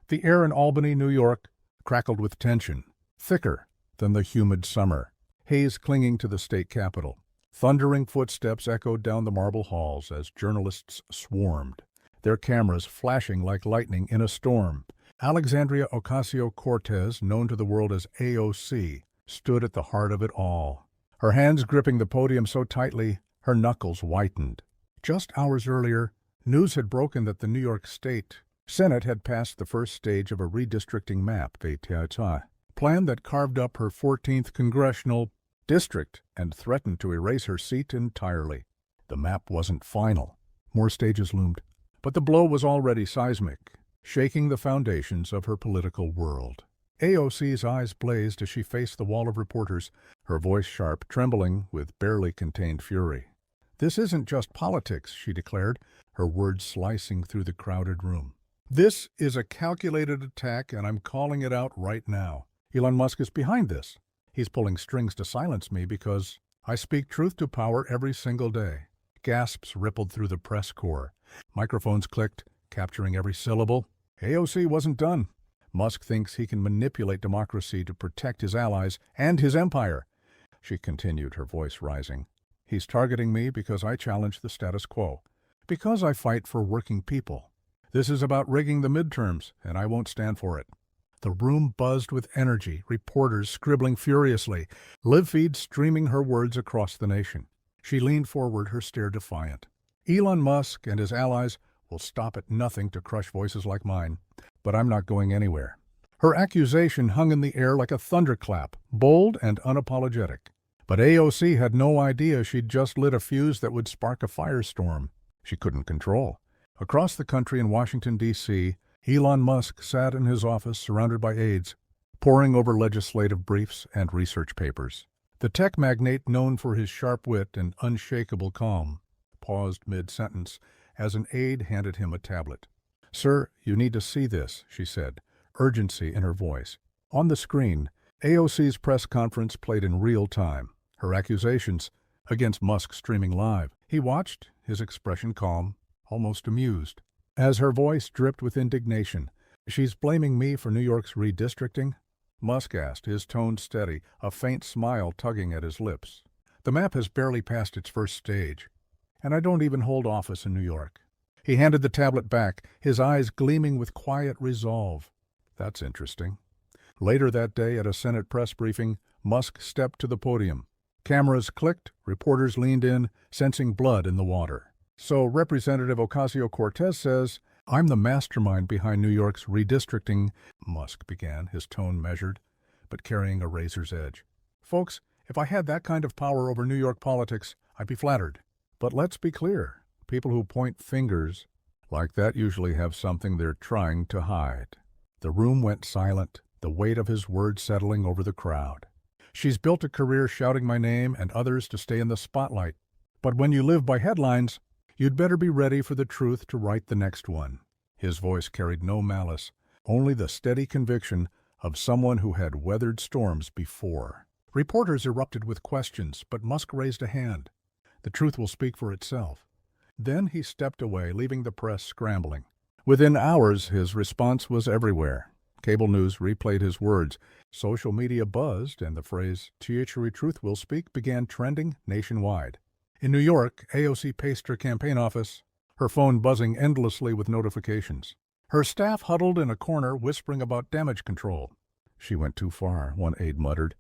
The air in Albany, New York, crackled with tension, thicker than the humid summer, haze clinging to the state capitol. Thundering footsteps echoed down the marble halls as journalists swarmed, their cameras flashing like lightning in a storm. Alexandria Ocasio-Cortez, known to the world as AOC, stood at the heart of it all, her hands gripping the podium so tightly her knuckles whitened. Just hours earlier, news had broken that the New York State Senate had passed the first stage of a redistricting map, plan that carved up her 14th congressional district and threatened to erase her seat entirely. The map wasn't final. More stages loomed. But the blow was already seismic, shaking the foundations of her political world. AOC's eyes blazed as she faced the wall of reporters, her voice sharp, trembling with barely contained fury. "This isn't just politics," she declared, her words slicing through the crowded room. "This is a calculated attack, and I'm calling it out right now. Elon Musk is behind this. He's pulling strings to silence me because I speak truth to power every single day." Gasps rippled through the press corps. Microphones clicked, capturing every syllable. AOC wasn't done. Musk thinks he can manipulate democracy to protect his allies and his empire, she continued, her voice rising. "He's targeting me because I challenge the status quo, because I fight for working people. This is about rigging the midterms, and I won't stand for it." The room buzzed with energy, reporters scribbling furiously, live feeds streaming her words across the nation. She leaned forward, her stare defiant. "Elon Musk and his allies will stop at nothing to crush voices like mine, but I'm not going anywhere." Her accusation hung in the air like a thunderclap, bold and unapologetic. But AOC had no idea she'd just lit a fuse that would spark a firestorm she couldn't control. Across the country in Washington, D.C., Elon Musk sat in his office surrounded by aides, poring over legislative briefs and research papers. The tech magnate, known for his sharp wit and unshakable calm, paused mid-sentence as an aide handed him a tablet. "Sir, you need to see this," she said, urgency in her voice. On the screen, AOC's press conference played in real time, her accusations against Musk streaming live. He watched, his expression calm, almost amused. As her voice dripped with indignation, "She's blaming me for New York's redistricting?" Musk asked, his tone steady, a faint smile tugging at his lips. "The map has barely passed its first stage, and I don't even hold office in New York." He handed the tablet back, his eyes gleaming with quiet resolve. "That's interesting." Later that day at a Senate press briefing, Musk stepped to the podium. Cameras clicked, reporters leaned in, sensing blood in the water. "So Representative Ocasio-Cortez says, I'm the mastermind behind New York's redistricting," Musk began, his tone measured, but carrying a razor's edge. "Folks, if I had that kind of power over New York politics, I'd be flattered. But let's be clear, people who point fingers like that usually have something they're trying to hide." The room went silent, the weight of his words settling over the crowd. "She's built a career shouting my name and others to stay in the spotlight. But when you live by headlines, you'd better be ready for the truth to write the next one." His voice carried no malice, only the steady conviction of someone who had weathered storms before. Reporters erupted with questions, but Musk raised a hand. "The truth will speak for itself." Then he stepped away, leaving the press scrambling. Within hours, his response was everywhere. Cable news replayed his words. Social media buzzed, and the phrase, "THRE truth will speak," began trending nationwide. In New York, AOC paced her campaign office, her phone buzzing endlessly with notifications. Her staff huddled in a corner, whispering about damage control. "She went too far," one aide muttered,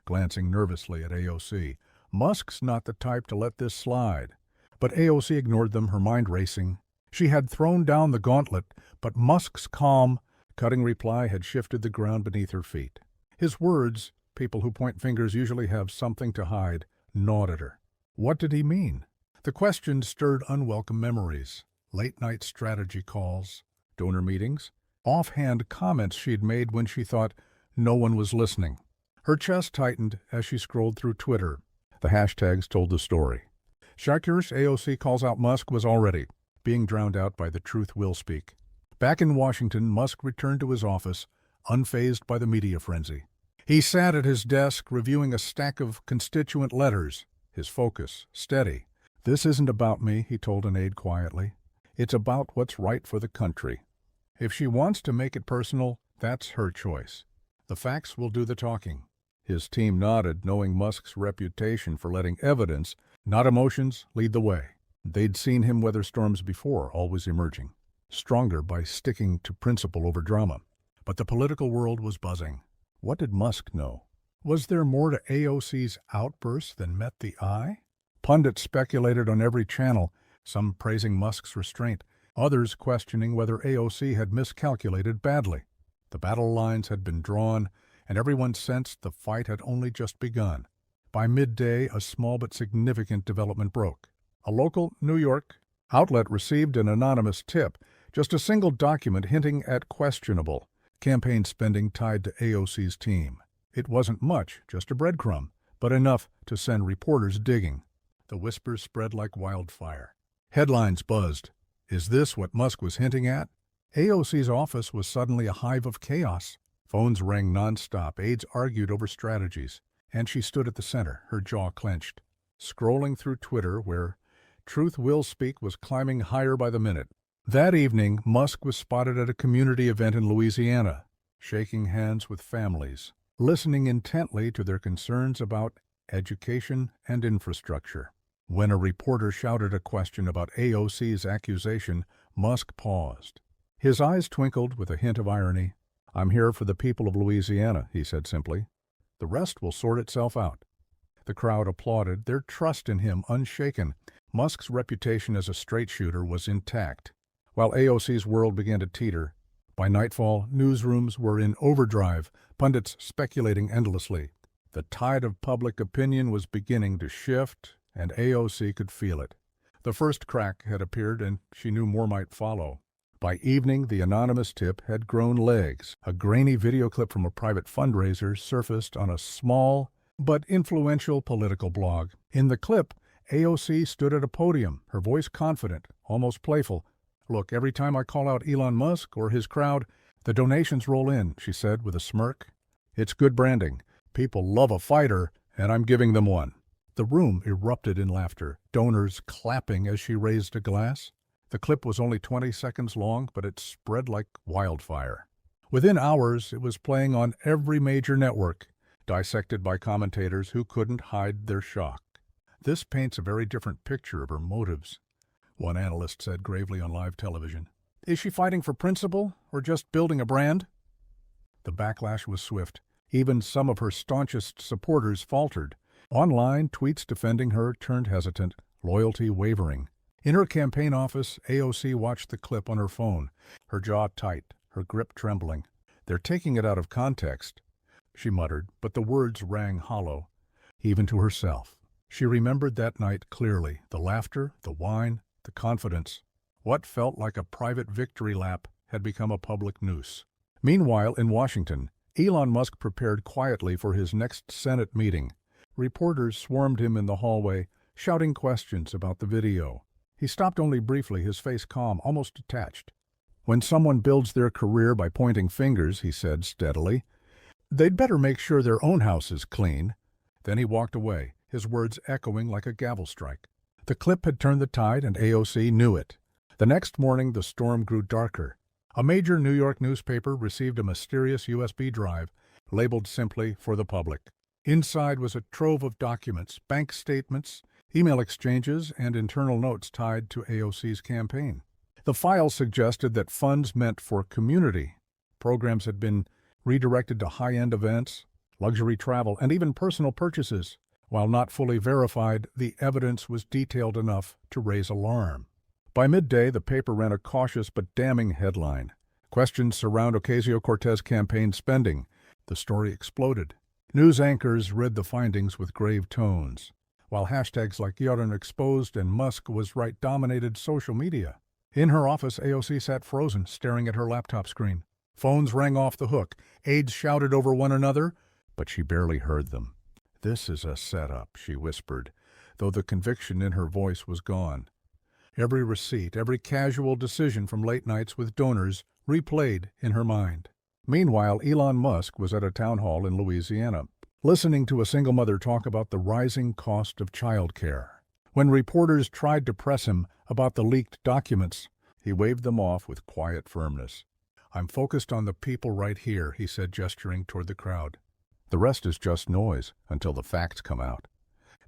glancing nervously at AOC. "Musk's not the type to let this slide." But AOC ignored them, her mind racing. She had thrown down the gauntlet, but Musk's calm, cutting reply had shifted the ground beneath her feet. His words, "People who point fingers usually have something to hide," gnawed at her. What did he mean? The question stirred unwelcome memories. Late-night strategy calls, donor meetings, offhand comments she'd made when she thought no one was listening. Her chest tightened as she scrolled through Twitter. The hashtags told the story. Shakir's AOC calls out Musk was already being drowned out by the truth will speak. Back in Washington, Musk returned to his office, unfazed by the media frenzy. He sat at his desk, reviewing a stack of constituent letters, his focus steady. "This isn't about me," he told an aide quietly. "It's about what's right for the country." If she wants to make it personal, that's her choice. The facts will do the talking. His team nodded, knowing Musk's reputation for letting evidence, not emotions, lead the way. They'd seen him weather storms before, always emerging, stronger by sticking to principle over drama. But the political world was buzzing. What did Musk know? Was there more to AOC's outbursts than met the eye? Pundits speculated on every channel, some praising Musk's restraint, others questioning whether AOC had miscalculated badly. The battle lines had been drawn, and everyone sensed the fight had only just begun. By midday, a small but significant development broke. A local New York outlet received an anonymous tip, just a single document hinting at questionable campaign spending tied to AOC's team. It wasn't much, just a breadcrumb, but enough to send reporters digging. The whispers spread like wildfire. Headlines buzzed. Is this what Musk was hinting at? AOC's office was suddenly a hive of chaos. Phones rang nonstop, aides argued over strategies, and she stood at the center, her jaw clenched, scrolling through Twitter where Truth Will Speak was climbing higher by the minute. That evening, Musk was spotted at a community event in Louisiana, shaking hands with families, listening intently to their concerns about education and infrastructure. When a reporter shouted a question about AOC's accusation, Musk paused. His eyes twinkled with a hint of irony. "I'm here for the people of Louisiana," he said simply. "The rest will sort itself out." The crowd applauded, their trust in him unshaken. Musk's reputation as a straight shooter was intact. While AOC's world began to teeter, by nightfall, newsrooms were in overdrive, pundits speculating endlessly. The tide of public opinion was beginning to shift, and AOC could feel it. The first crack had appeared, and she knew more might follow. By evening, the anonymous tip had grown legs. A grainy video clip from a private fundraiser surfaced on a small but influential political blog. In the clip, AOC stood at a podium, her voice confident, almost playful. "Look, every time I call out Elon Musk or his crowd, the donations roll in," she said with a smirk. "It's good branding. People love a fighter, and I'm giving them one." The room erupted in laughter, donors clapping as she raised a glass. The clip was only 20 seconds long, but it spread like wildfire. Within hours, it was playing on every major network, dissected by commentators who couldn't hide their shock. "This paints a very different picture of her motives," one analyst said gravely on live television. "Is she fighting for principle or just building a brand?" The backlash was swift. Even some of her staunchest supporters faltered. Online, tweets defending her turned hesitant, loyalty wavering. In her campaign office, AOC watched the clip on her phone, her jaw tight, her grip trembling. "They're taking it out of context," she muttered, but the words rang hollow, even to herself. She remembered that night clearly, the laughter, the wine, the confidence. What felt like a private victory lap had become a public noose. Meanwhile, in Washington, Elon Musk prepared quietly for his next Senate meeting. Reporters swarmed him in the hallway, shouting questions about the video. He stopped only briefly, his face calm, almost detached. "When someone builds their career by pointing fingers," he said steadily, "they'd better make sure their own house is clean." Then he walked away, his words echoing like a gavel strike. The clip had turned the tide, and AOC knew it. The next morning, the storm grew darker. A major New York newspaper received a mysterious USB drive, labeled simply "for the public." Inside was a trove of documents, bank statements, email exchanges, and internal notes tied to AOC's campaign. The file suggested that funds meant for community programs had been redirected to high-end events, luxury travel, and even personal purchases. While not fully verified, the evidence was detailed enough to raise alarm. By midday, the paper ran a cautious but damning headline. "Questions surround Ocasio-Cortez campaign spending." The story exploded. News anchors read the findings with grave tones, while hashtags like Yarden Exposed and Musk was right dominated social media. In her office, AOC sat frozen, staring at her laptop screen. Phones rang off the hook. Aides shouted over one another, but she barely heard them. "This is a setup," she whispered, though the conviction in her voice was gone. Every receipt, every casual decision from late nights with donors replayed in her mind. Meanwhile, Elon Musk was at a town hall in Louisiana, listening to a single mother talk about the rising cost of childcare. When reporters tried to press him about the leaked documents, he waved them off with quiet firmness. "I'm focused on the people right here," he said, gesturing toward the crowd. "The rest is just noise until the facts come out."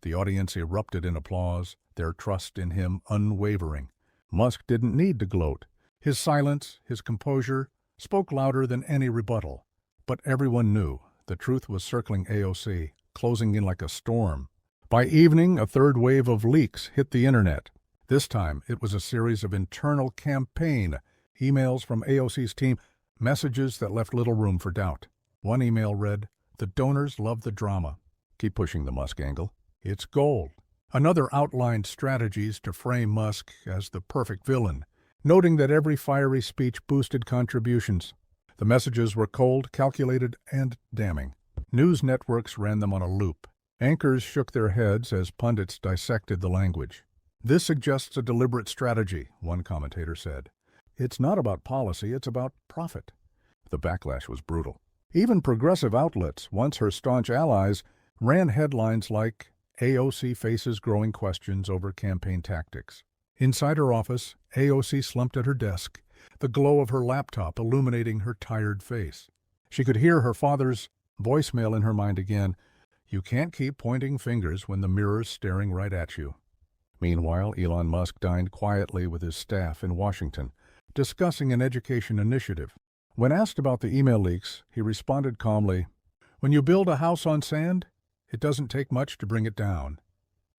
The audience erupted in applause, their trust in him unwavering. Musk didn't need to gloat. His silence, his composure, spoke louder than any rebuttal. But everyone knew the truth was circling AOC, closing in like a storm. By evening, a third wave of leaks hit the internet. This time, it was a series of internal campaign emails from AOC's team, messages that left little room for doubt. One email read, "The donors love the drama. Keep pushing the Musk angle. It's gold." Another outlined strategies to frame Musk as the perfect villain, noting that every fiery speech boosted contributions. The messages were cold, calculated, and damning. News networks ran them on a loop. Anchors shook their heads as pundits dissected the language. "This suggests a deliberate strategy," one commentator said. "It's not about policy, it's about profit." The backlash was brutal. Even progressive outlets, once her staunch allies, ran headlines like, "AOC faces growing questions over campaign tactics." Inside her office, AOC slumped at her desk, the glow of her laptop illuminating her tired face. She could hear her father's voicemail in her mind again. "You can't keep pointing fingers when the mirror's staring right at you." Meanwhile, Elon Musk dined quietly with his staff in Washington, discussing an education initiative. When asked about the email leaks, he responded calmly, "When you build a house on sand, it doesn't take much to bring it down."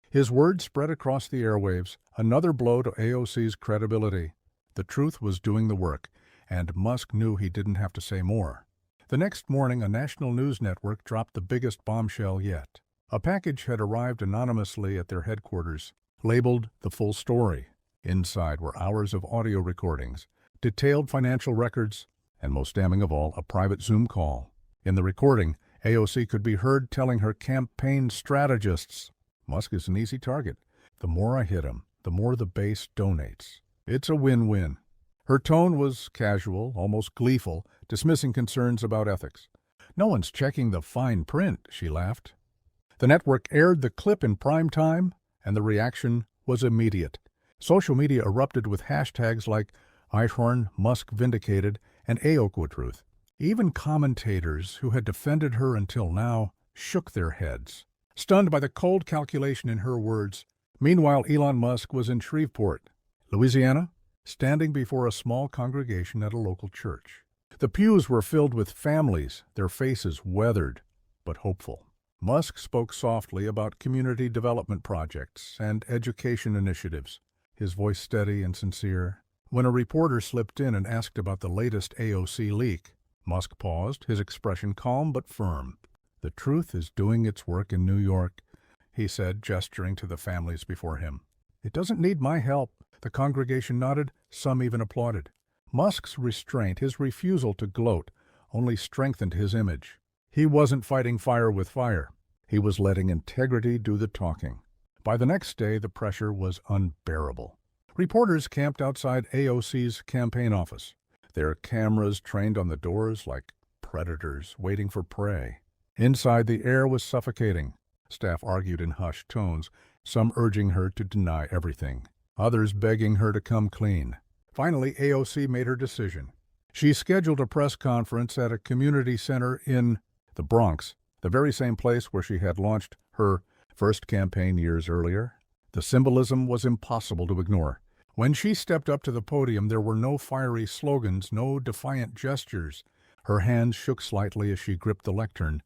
His words spread across the airwaves, another blow to AOC's credibility. The truth was doing the work, and Musk knew he didn't have to say more. The next morning, a national news network dropped the biggest bombshell yet. A package had arrived anonymously at their headquarters, labeled "The Full Story." Inside were hours of audio recordings, detailed financial records, and most damning of all, a private Zoom call. In the recording, AOC could be heard telling her campaign strategists, "Musk is an easy target. The more I hit him, the more the base donates. It's a win-win." Her tone was casual, almost gleeful, dismissing concerns about ethics. "No one's checking the fine print," she laughed. The network aired the clip in prime time, and the reaction was immediate. Social media erupted with hashtags like Eichhorn, Musk Vindicated, and AOC. Even commentators who had defended her until now shook their heads, stunned by the cold calculation in her words. Meanwhile, Elon Musk was in Shreveport, Louisiana, standing before a small congregation at a local church. The pews were filled with families, their faces weathered but hopeful. Musk spoke softly about community development projects and education initiatives, his voice steady and sincere. When a reporter slipped in and asked about the latest AOC leak, Musk paused, his expression calm but firm. "The truth is doing its work in New York," he said, gesturing to the families before him. "It doesn't need my help." The congregation nodded, some even applauded. Musk's restraint, his refusal to gloat, only strengthened his image. He wasn't fighting fire with fire. He was letting integrity do the talking. By the next day, the pressure was unbearable. Reporters camped outside AOC's campaign office, their cameras trained on the doors like predators waiting for prey. Inside, the air was suffocating. Staff argued in hushed tones, some urging her to deny everything, others begging her to come clean. Finally, AOC made her decision. She scheduled a press conference at a community center in the Bronx, the very same place where she had launched her first campaign years earlier. The symbolism was impossible to ignore. When she stepped up to the podium, there were no fiery slogans, no defiant gestures. Her hands shook slightly as she gripped the lectern,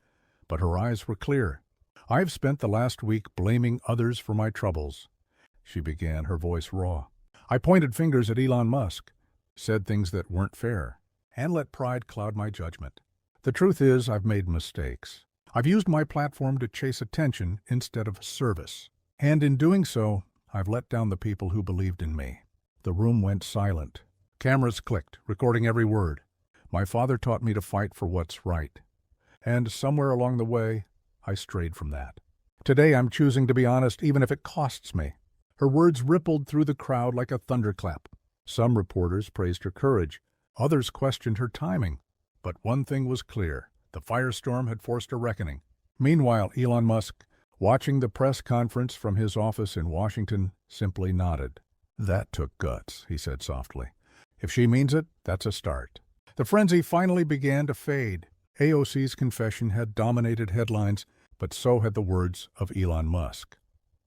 but her eyes were clear. "I've spent the last week blaming others for my troubles," she began, her voice raw. "I pointed fingers at Elon Musk, said things that weren't fair, and let pride cloud my judgment. The truth is, I've made mistakes. I've used my platform to chase attention instead of service. And in doing so, I've let down the people who believed in me." The room went silent. Cameras clicked, recording every word. "My father taught me to fight for what's right. And somewhere along the way, I strayed from that. Today I'm choosing to be honest even if it costs me." Her words rippled through the crowd like a thunderclap. Some reporters praised her courage. Others questioned her timing. But one thing was clear. The firestorm had forced a reckoning. Meanwhile, Elon Musk, watching the press conference from his office in Washington, simply nodded. "That took guts," he said softly. "If she means it, that's a start." The frenzy finally began to fade. AOC's confession had dominated headlines, but so had the words of Elon Musk.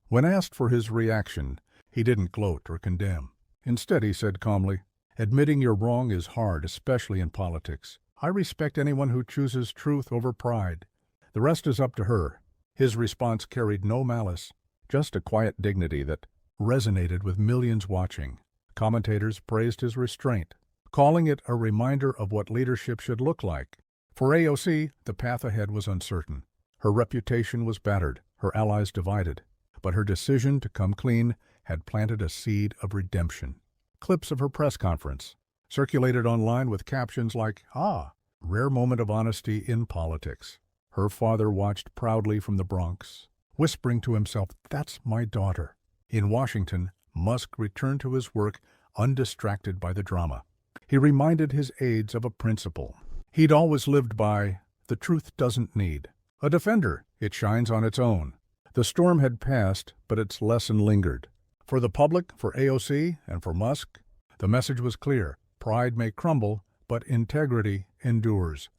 When asked for his reaction, he didn't gloat or condemn. Instead, he said calmly, "Admitting you're wrong is hard, especially in politics. I respect anyone who chooses truth over pride. The rest is up to her." His response carried no malice, just a quiet dignity that resonated with millions watching. Commentators praised his restraint, calling it a reminder of what leadership should look like. For AOC, the path ahead was uncertain. Her reputation was battered, her allies divided, but her decision to come clean had planted a seed of redemption. Clips of her press conference circulated online with captions like, rare moment of honesty in politics." Her father watched proudly from the Bronx, whispering to himself, "That's my daughter." In Washington, Musk returned to his work undistracted by the drama. He reminded his aides of a principle he'd always lived by: the truth doesn't need a defender, it shines on its own. The storm had passed, but its lesson lingered. For the public, for AOC, and for Musk, the message was clear: pride may crumble, but integrity endures.